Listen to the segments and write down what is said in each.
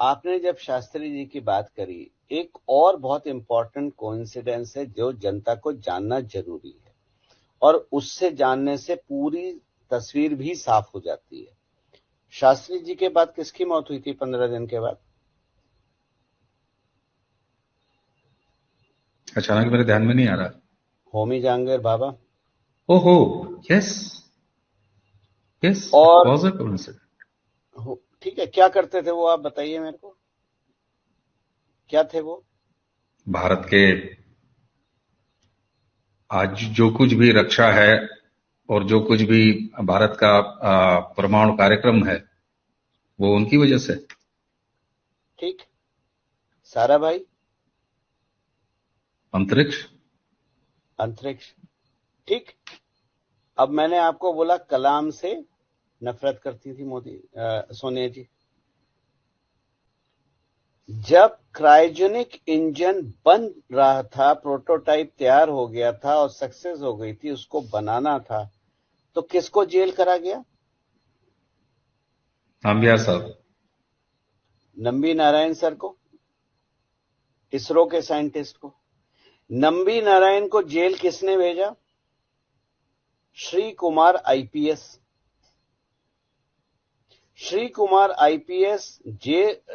आपने जब शास्त्री जी की बात करी, एक और बहुत इंपॉर्टेंट कोइंसिडेंस है जो जनता को जानना जरूरी है, और उससे जानने से पूरी तस्वीर भी साफ हो जाती है। शास्त्री जी के बाद किसकी मौत हुई थी 15 दिन के बाद? अचानक मेरे ध्यान में नहीं आ रहा। होमी जहांगीर भाभा। ओहो, यस यस, इट और वाज अ कोइंसिडेंस। ठीक है, क्या करते थे वो, आप बताइए मेरे को, क्या थे वो? भारत के आज जो कुछ भी रक्षा है और जो कुछ भी भारत का परमाणु कार्यक्रम है, वो उनकी वजह से। ठीक। सारा भाई। अंतरिक्ष। अंतरिक्ष। ठीक। अब मैंने आपको बोला कलाम से नफरत करती थी सोनिया जी। जब क्रायोजेनिक इंजन बन रहा था, प्रोटोटाइप तैयार हो गया था और सक्सेस हो गई थी, उसको बनाना था, तो किसको जेल करा गया? नामबियार साहब। नंबी नारायण सर को, इसरो के साइंटिस्ट को। नंबी नारायण को जेल किसने भेजा? श्री कुमार आईपीएस। श्री कुमार आईपीएस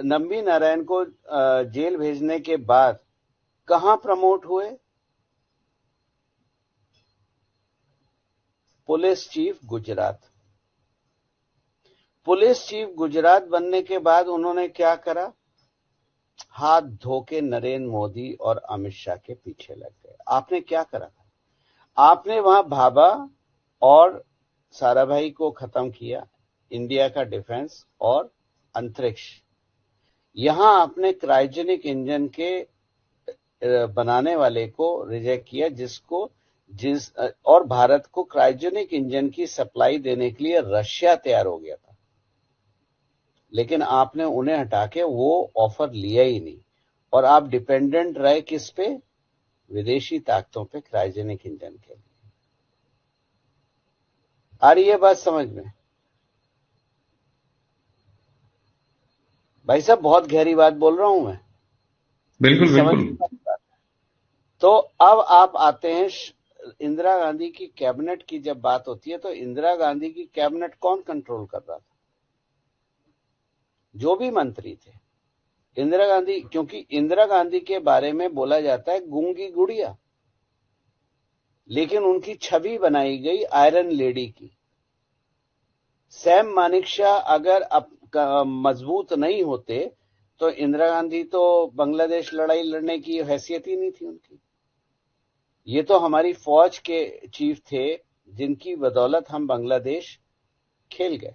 नंबी नारायण को जेल भेजने के बाद कहां प्रमोट हुए? Police chief Gujarat. Police chief Gujarat बनने के बाद उन्होंने क्या करा? हाथ धो के नरेंद्र मोदी और अमित शाह के पीछे लग गए। आपने क्या करा? आपने वहां भाभा और साराभाई को खत्म किया, इंडिया का डिफेंस और अंतरिक्ष। यहां आपने क्रायोजेनिक इंजन के बनाने वाले को रिजेक्ट किया, और भारत को क्रायोजेनिक इंजन की सप्लाई देने के लिए रशिया तैयार हो गया था, लेकिन आपने उन्हें हटा के वो ऑफर लिया ही नहीं, और आप डिपेंडेंट रहे किस पे? विदेशी ताकतों पे क्रायोजेनिक इंजन के लिए। आ रही है बात समझ में? भाई साहब, बहुत गहरी बात बोल रहा हूं मैं, बिल्कुल समझ बिल्कुल। में आ रही बात? तो अब आप आते हैं इंदिरा गांधी की कैबिनेट की जब बात होती है, तो इंदिरा गांधी की कैबिनेट कौन कंट्रोल कर रहा था? जो भी मंत्री थे, इंदिरा गांधी, क्योंकि इंदिरा गांधी के बारे में बोला जाता है गूंगी गुड़िया, लेकिन उनकी छवि बनाई गई आयरन लेडी की। सैम मानेकशॉ अगर मजबूत नहीं होते तो इंदिरा गांधी तो बांग्लादेश लड़ाई लड़ने की हैसियत ही नहीं थी उनकी। ये तो हमारी फौज के चीफ थे जिनकी बदौलत हम बांग्लादेश खेल गए।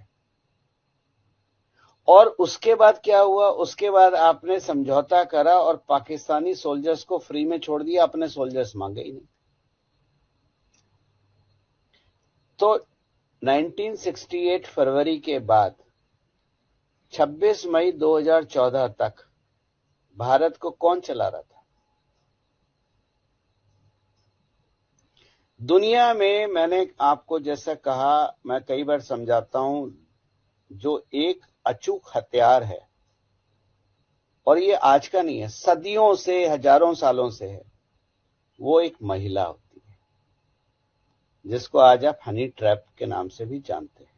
और उसके बाद क्या हुआ? उसके बाद आपने समझौता करा और पाकिस्तानी सोल्जर्स को फ्री में छोड़ दिया, अपने सोल्जर्स मांगे ही नहीं। तो 1968 फरवरी के बाद 26 मई 2014 तक भारत को कौन चला रहा था? दुनिया में, मैंने आपको जैसा कहा, मैं कई बार समझाता हूं, जो एक अचूक हथियार है, और ये आज का नहीं है, सदियों से, हजारों सालों से है, वो एक महिला होती है, जिसको आज आप हनी ट्रैप के नाम से भी जानते हैं।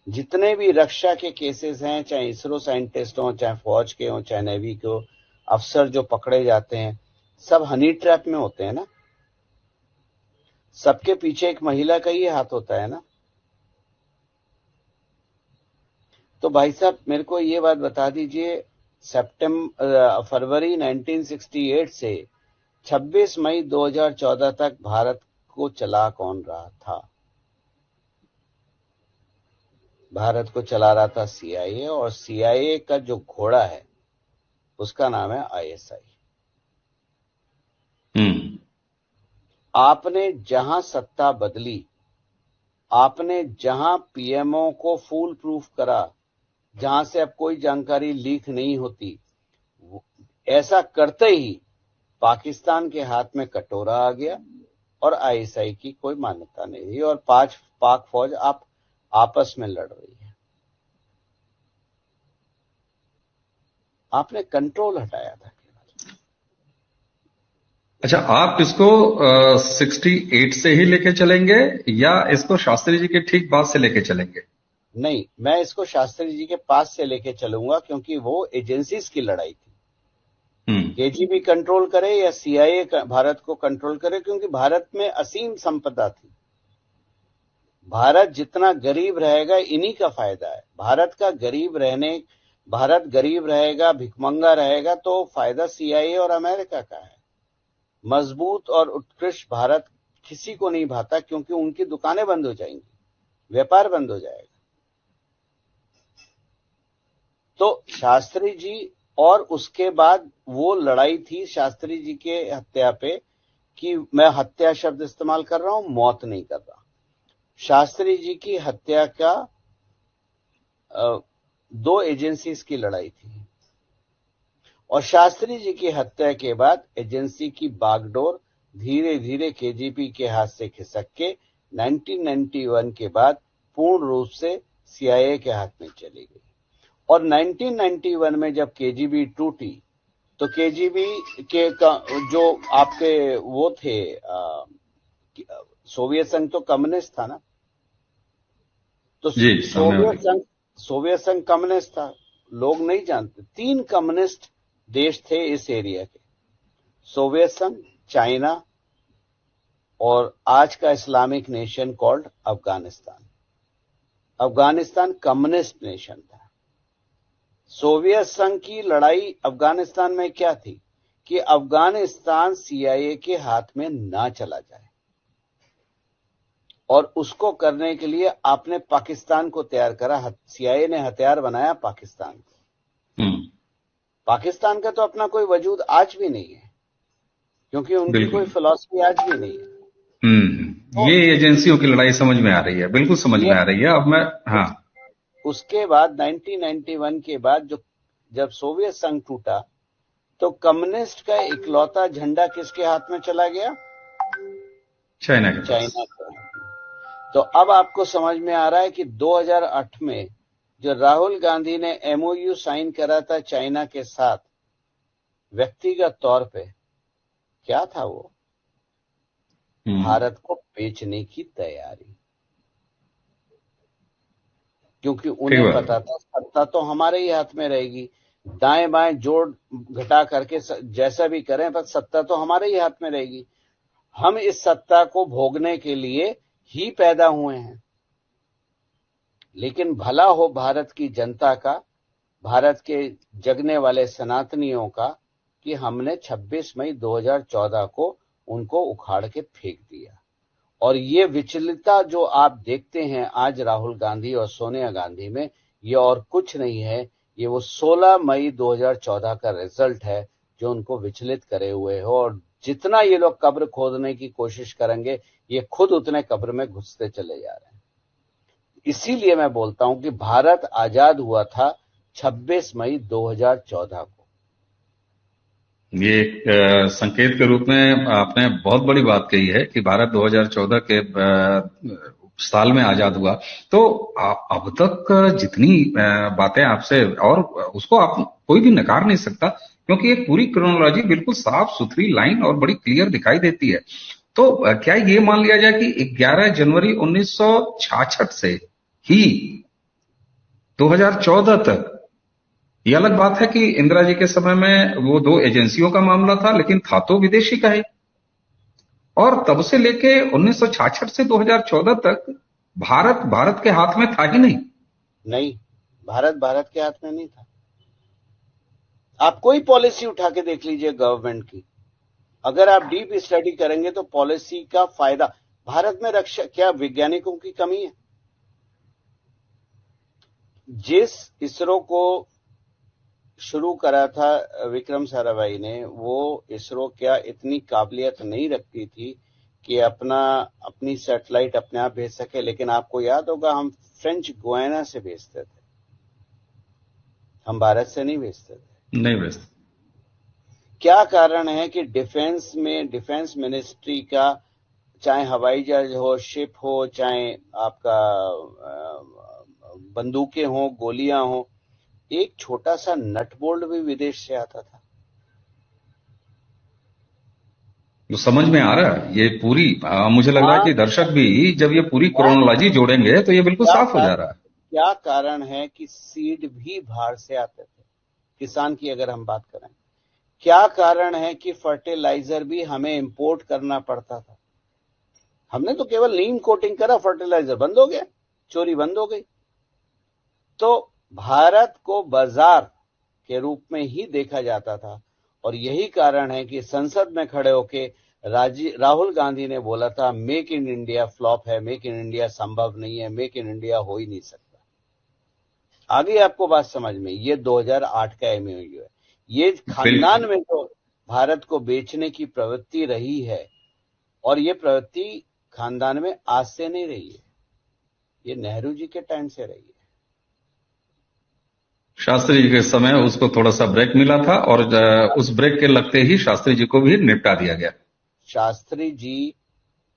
जितने भी रक्षा के केसेस हैं, चाहे इसरो साइंटिस्ट हो, चाहे फौज के हो, चाहे नेवी के हो, अफसर जो पकड़े जाते हैं, सब हनी ट्रैप में होते हैं ना। सबके पीछे एक महिला का ही हाथ होता है ना। तो भाई साहब, मेरे को ये बात बता दीजिए, फरवरी 1968 से 26 मई 2014 तक भारत को चला कौन रहा था? भारत को चला रहा था सीआईए, और सीआईए का जो घोड़ा है उसका नाम है आईएसआई। हम्म। आपने जहां सत्ता बदली, आपने जहां पीएमओ को फूल प्रूफ करा, जहां से अब कोई जानकारी लीक नहीं होती, ऐसा करते ही पाकिस्तान के हाथ में कटोरा आ गया और आईएसआई की कोई मान्यता नहीं रही, और पाक फौज आप आपस में लड़ रही है। आपने कंट्रोल हटाया था केवल। अच्छा, आप इसको 68 से ही लेके चलेंगे या इसको शास्त्री जी के ठीक बाद से लेके चलेंगे? नहीं, मैं इसको शास्त्री जी के पास से लेके चलूंगा, क्योंकि वो एजेंसीज की लड़ाई थी। केजीबी कंट्रोल करे या सीआईए भारत को कंट्रोल करे, क्योंकि भारत में असीम संपदा थी। भारत जितना गरीब रहेगा इन्हीं का फायदा है। भारत गरीब रहेगा, भिखमंगा रहेगा तो फायदा सीआईए और अमेरिका का है। मजबूत और उत्कृष्ट भारत किसी को नहीं भाता, क्योंकि उनकी दुकानें बंद हो जाएंगी, व्यापार बंद हो जाएगा। तो शास्त्री जी, और उसके बाद वो लड़ाई थी शास्त्री जी के हत्या पे, कि मैं हत्या शब्द इस्तेमाल कर रहा हूं, मौत नहीं कर रहा। शास्त्री जी की हत्या का 2 एजेंसीज की लड़ाई थी, और शास्त्री जी की हत्या के बाद एजेंसी की बागडोर धीरे धीरे केजीबी के हाथ से खिसक के 1991 के बाद पूर्ण रूप से सीआईए के हाथ में चली गई। और 1991 में जब केजीबी टूटी, तो केजीबी के जो आपके वो थे, सोवियत संघ तो कम्युनिस्ट था ना, तो जी, सामने वाली। सोवियत संघ कम्युनिस्ट था। लोग नहीं जानते, 3 कम्युनिस्ट देश थे इस एरिया के, सोवियत संघ, चाइना और आज का Islamic nation called Afghanistan. Afghanistan communist nation था। सोवियत संघ की लड़ाई अफगानिस्तान में क्या थी कि अफगानिस्तान सीआईए के हाथ में ना चला जाए, और उसको करने के लिए आपने पाकिस्तान को तैयार करा। सीआईए ने हथियार बनाया पाकिस्तान को। पाकिस्तान का तो अपना कोई वजूद आज भी नहीं है, क्योंकि उनकी कोई फिलॉसफी आज भी नहीं है। तो ये एजेंसियों की लड़ाई समझ में आ रही है, बिल्कुल समझ में आ रही है। अब मैं उसके बाद 1991 के बाद जब सोवियत संघ टूटा, तो कम्युनिस्ट का इकलौता झंडा किसके हाथ में चला गया? चाइना के पास। तो अब आपको समझ में आ रहा है कि 2008 में जो राहुल गांधी ने एमओयू साइन करा था चाइना के साथ, व्यक्तिगत तौर पे क्या था वो? भारत को बेचने की तैयारी, क्योंकि उन्हें पता था सत्ता तो हमारे ही हाथ में रहेगी। दाएं बाएं जोड़ घटा करके जैसा भी करें, पर सत्ता तो हमारे ही हाथ में रहेगी। हम इस सत्ता को भोगने के लिए ही पैदा हुए हैं। लेकिन भला हो भारत की जनता का, भारत के जगने वाले सनातनियों का, कि हमने 26 मई 2014 को उनको उखाड़ के फेंक दिया। और ये विचलितता जो आप देखते हैं आज राहुल गांधी और सोनिया गांधी में, ये और कुछ नहीं है, ये वो 16 मई 2014 का रिजल्ट है जो उनको विचलित करे हुए हो। और जितना ये लोग कब्र खोदने की कोशिश करेंगे, ये खुद उतने कब्र में घुसते चले जा रहे हैं। इसीलिए मैं बोलता हूं कि भारत आजाद हुआ था 26 मई 2014 को। ये एक संकेत के रूप में आपने बहुत बड़ी बात कही है कि भारत 2014 के साल में आजाद हुआ। तो अब तक जितनी बातें आपसे, और उसको आप कोई भी नकार नहीं सकता, क्योंकि एक पूरी क्रोनोलॉजी बिल्कुल साफ सुथरी लाइन और बड़ी क्लियर दिखाई देती है। तो क्या ये मान लिया जाए कि 11 जनवरी 1966 से ही 2014 तक, ये अलग बात है कि इंदिरा जी के समय में वो 2 एजेंसियों का मामला था, लेकिन था तो विदेशी का ही। और तब से लेके 1966 से 2014 तक भारत के हाथ में था ही नहीं, भारत के हाथ में नहीं था। आप कोई पॉलिसी उठा के देख लीजिए गवर्नमेंट की, अगर आप डीप स्टडी करेंगे तो पॉलिसी का फायदा भारत में रक्षा, क्या वैज्ञानिकों की कमी है? जिस इसरो को शुरू करा था विक्रम साराभाई ने, वो इसरो क्या इतनी काबिलियत नहीं रखती थी कि अपनी सैटेलाइट अपने आप भेज सके? लेकिन आपको याद होगा, हम फ्रेंच गुयाना से भेजते थे, हम भारत से नहीं भेजते थे। नहीं भेजते। क्या कारण है कि डिफेंस मिनिस्ट्री का, चाहे हवाई जहाज हो, शिप हो, चाहे आपका बंदूकें हो, गोलियां हो, एक छोटा सा नट बोल्ट भी विदेश से आता था। तो समझ में आ रहा है ये पूरी, मुझे लग रहा है कि आज दर्शक भी जब ये पूरी आज क्रोनोलॉजी जोड़ेंगे तो ये बिल्कुल क्या साफ हो जा कारण रहा है। क्या कारण है कि सीड भी बाहर से आते थे, किसान की अगर हम बात करें। क्या कारण है कि फर्टिलाइजर भी हमें इंपोर्ट करना पड़ता था। हमने तो केवल नीम कोटिंग करा, फर्टिलाइजर बंद हो गया, चोरी बंद हो गई। तो भारत को बाजार के रूप में ही देखा जाता था। और यही कारण है कि संसद में खड़े होके राहुल गांधी ने बोला था मेक इन इंडिया फ्लॉप है, मेक इन इंडिया संभव नहीं है, मेक इन इंडिया हो ही नहीं सकता। आगे आपको बात समझ में, ये 2008 का एमओयू है। ये खानदान बिल्कुल। में तो भारत को बेचने की प्रवृत्ति रही है, और ये प्रवृत्ति खानदान में आज से नहीं रही है, ये नेहरू जी के टाइम से रही है। शास्त्री जी के समय उसको थोड़ा सा ब्रेक मिला था और उस ब्रेक के लगते ही शास्त्री जी को भी निपटा दिया गया। शास्त्री जी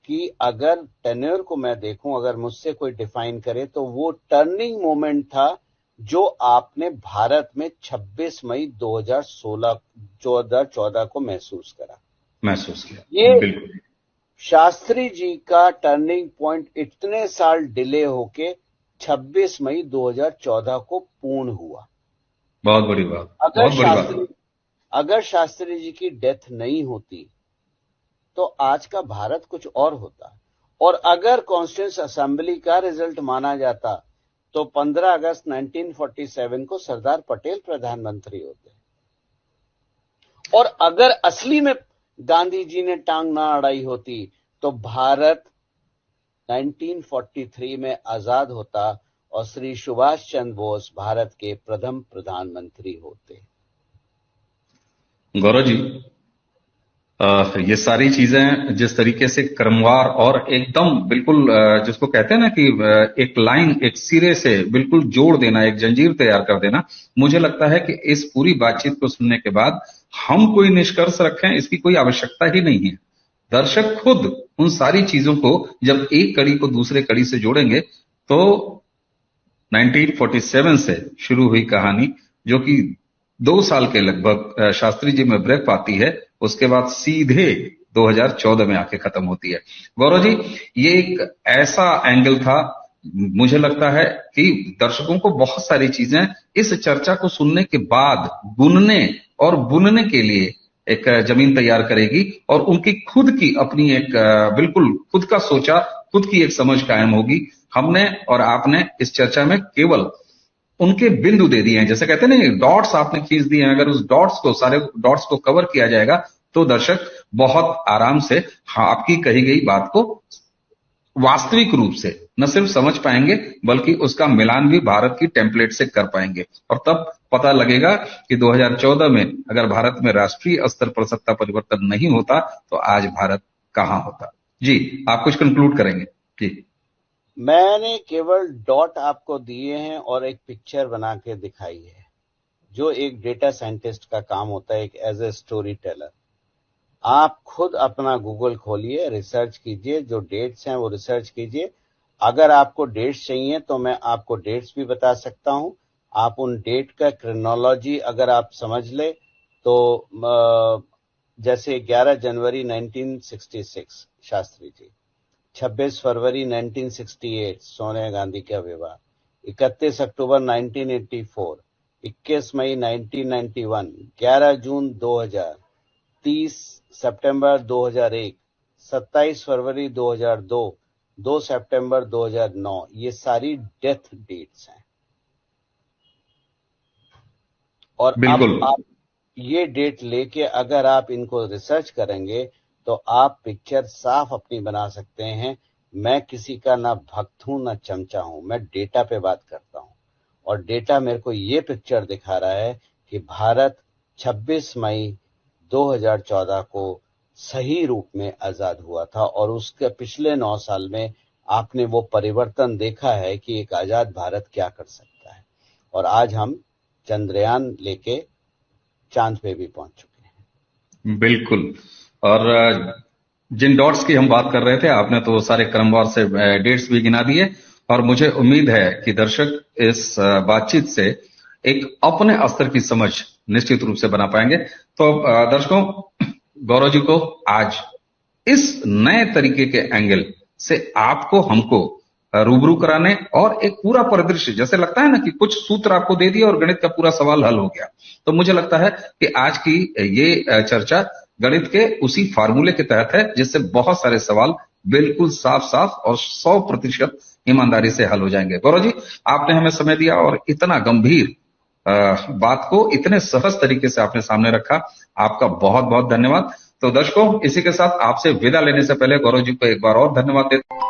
की अगर टेन्योर को मैं देखूं, अगर मुझसे कोई डिफाइन करे, तो वो टर्निंग मोमेंट था जो आपने भारत में 26 मई 2014 को महसूस किया। ये बिल्कुल। शास्त्री जी का टर्निंग पॉइंट इतने साल डिले होके 26 मई 2014 को पूर्ण हुआ। बहुत बड़ी बात, अगर बहुत बड़ी बात। शास्त्री अगर शास्त्री जी की डेथ नहीं होती तो आज का भारत कुछ और होता। और अगर कॉन्स्टिट्यूएंट असेंबली का रिजल्ट माना जाता तो 15 अगस्त 1947 को सरदार पटेल प्रधानमंत्री होते। और अगर असली में गांधी जी ने टांग ना अड़ाई होती तो भारत 1943 में आजाद होता और श्री सुभाष चंद्र बोस भारत के प्रथम प्रधानमंत्री होते। गौरव जी, ये सारी चीजें जिस तरीके से क्रमवार और एकदम बिल्कुल जिसको कहते हैं ना कि एक लाइन, एक सिरे से बिल्कुल जोड़ देना, एक जंजीर तैयार कर देना, मुझे लगता है कि इस पूरी बातचीत को सुनने के बाद हम कोई निष्कर्ष रखें इसकी कोई आवश्यकता ही नहीं है। दर्शक खुद उन सारी चीजों को जब एक कड़ी को दूसरे कड़ी से जोड़ेंगे तो 1947 से शुरू हुई कहानी, जो कि 2 साल के लगभग शास्त्री जी में ब्रेक पाती है, उसके बाद सीधे 2014 में आके खत्म होती है। गौरव जी, ये एक ऐसा एंगल था, मुझे लगता है कि दर्शकों को बहुत सारी चीजें इस चर्चा को सुनने के बाद गुनने और बुनने के लिए एक जमीन तैयार करेगी और उनकी खुद की अपनी एक बिल्कुल खुद का सोचा, खुद की एक समझ कायम होगी। हमने और आपने इस चर्चा में केवल उनके बिंदु दे दिए हैं, जैसे कहते हैं ना, डॉट्स आपने खींच दिए हैं। अगर उस डॉट्स को, सारे डॉट्स को कवर किया जाएगा तो दर्शक बहुत आराम से आपकी कही गई बात को वास्तविक रूप से न सिर्फ समझ पाएंगे बल्कि उसका मिलान भी भारत की टेम्पलेट से कर पाएंगे। और तब पता लगेगा कि 2014 में अगर भारत में राष्ट्रीय स्तर पर सत्ता परिवर्तन नहीं होता तो आज भारत कहां होता। जी, आप कुछ कंक्लूड करेंगे? जी। मैंने केवल डॉट आपको दिए हैं और एक पिक्चर बना के दिखाई है, जो एक डेटा साइंटिस्ट का काम होता है, एक एज ए स्टोरी टेलर। आप खुद अपना गूगल खोलिए, रिसर्च कीजिए, जो डेट्स हैं वो रिसर्च कीजिए। अगर आपको डेट्स चाहिए तो मैं आपको डेट्स भी बता सकता हूं। आप उन डेट का क्रोनोलॉजी अगर आप समझ ले तो जैसे 11 जनवरी 1966 शास्त्री जी, 26 फरवरी 1968 सोनिया गांधी का विवाह, 31 अक्टूबर 1984, 21 मई 1991, 11 जून 2000, 30 सितंबर 2001, 27 फरवरी 2002, 2 सितंबर 2009, ये सारी डेथ डेट्स हैं। और अब बिल्कुल। आप ये डेट लेके अगर आप इनको रिसर्च करेंगे तो आप पिक्चर साफ अपनी बना सकते हैं। मैं किसी का ना भक्त हूं ना चमचा हूं, मैं डेटा पे बात करता हूं। और डेटा मेरे को ये पिक्चर दिखा रहा है कि भारत 26 मई 2014 को सही रूप में आजाद हुआ था। और उसके पिछले 9 साल में आपने वो परिवर्तन देखा है कि एक आजाद भारत क्या कर सकता है। और आज हम चंद्रयान लेके चांद पे भी पहुंच चुके हैं। बिल्कुल। और जिन डॉट्स की हम बात कर रहे थे, आपने तो सारे क्रमवार से डेट्स भी गिना दिए और मुझे उम्मीद है कि दर्शक इस बातचीत से एक अपने स्तर की समझ निश्चित रूप से बना पाएंगे। तो दर्शकों, गौरव जी को आज इस नए तरीके के एंगल से आपको हमको रूबरू कराने और एक पूरा परिदृश्य, जैसे लगता है ना कि कुछ सूत्र आपको दे दिया और गणित का पूरा सवाल हल हो गया, तो मुझे लगता है कि आज की ये चर्चा गणित के उसी फार्मूले के तहत है जिससे बहुत सारे सवाल बिल्कुल साफ साफ और 100% ईमानदारी से हल हो जाएंगे। गौरव जी, आपने हमें समय दिया और इतना गंभीर बात को इतने सहज तरीके से आपने सामने रखा, आपका बहुत बहुत धन्यवाद। तो दर्शकों, इसी के साथ आपसे विदा लेने से पहले गौरव जी को एक बार और धन्यवाद देते